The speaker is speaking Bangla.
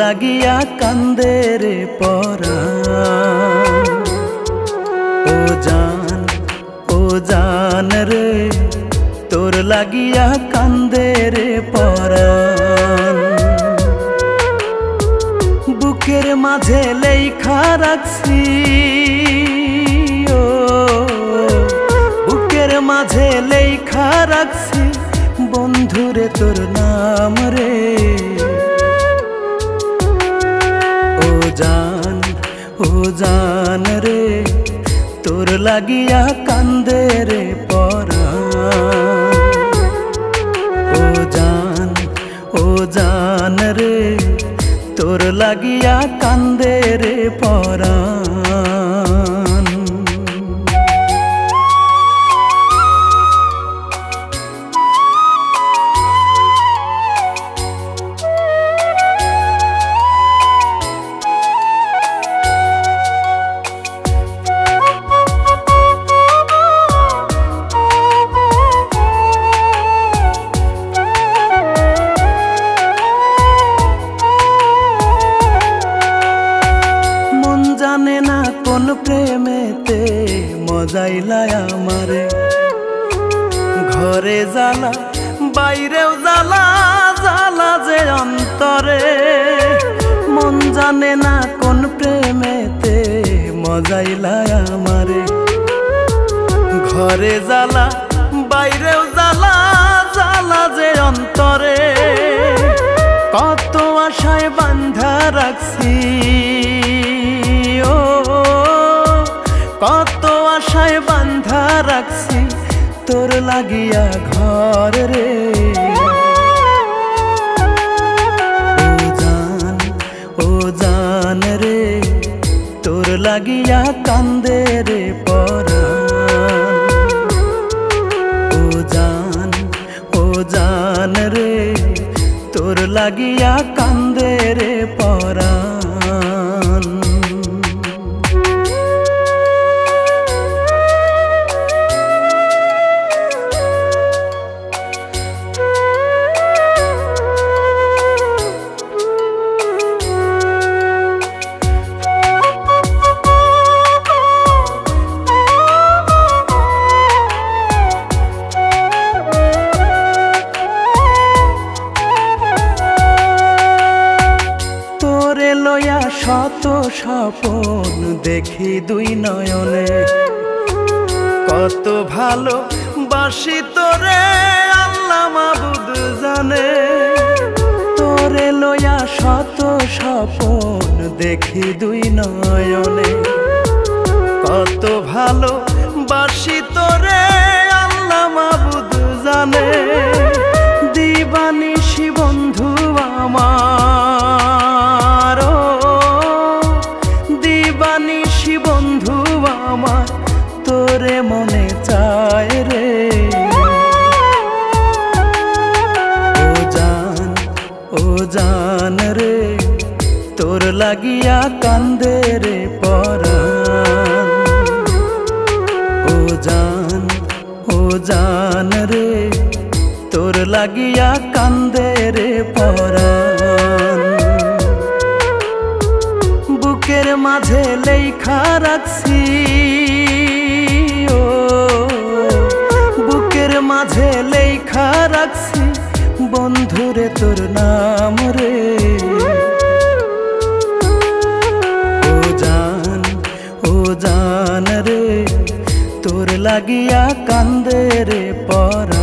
লাগিয়া কান্দে রে পরাণ। ও জান রে তোর লাগিয়া কান্দে রে পরাণ। বুকের মাঝে লেখা রাখছি, বুকের মাঝে লেখা রাখছি বন্ধুরে তোর নাম রে। ও জান রে তোর লাগিয়া কান্দে রে পরাণ। ও জান রে তোর লাগিয়া কান্দে রে পরাণ। জানে না কোন প্রেমেতে মজাইলায় আমারে, ঘরে জ্বালা বাইরেও জ্বালা, জ্বালা যে অন্তরে। মন জানে না কোন প্রেমেতে মজাইলায় আমারে, ঘরে জ্বালা বাইরেও জ্বালা, জ্বালা যে অন্তরে। কত আশায় বান্ধা রাখছি, কত আশায় বান্ধা রাখছি তোর লাগিয়া ঘর রে। ও জান রে তোর লাগিয়া কান্দে রে পরাণ। ও জান রে তোর লাগিয়া কান্দে রে পরাণ। লয়া শত স্বপন দেখি দুই নয়নে, কত ভালো বাসি তোরে আল্লাহ মাবুদ জানে। তোরে লয়া শত স্বপন দেখি দুই নয়নে, কত ভালো বাসি তোরে আল্লাহ মাবুদ জানে। দিবানিশি বন্ধু আমার, দিবানিশি বন্ধু আমার তোরে মনে চায় রে। ও জান রে তোর লাগিয়া কান্দে রে পরাণ। ও জান রে তোর লাগিয়া কান্দে রে পরাণ। বুকের মাঝে লেখা রাখছি, বুকের মাঝে লেখা রাখছি বন্ধুরে তোর নাম রে। ও জান রে তোর লাগিয়া কান্দে রে পরাণ।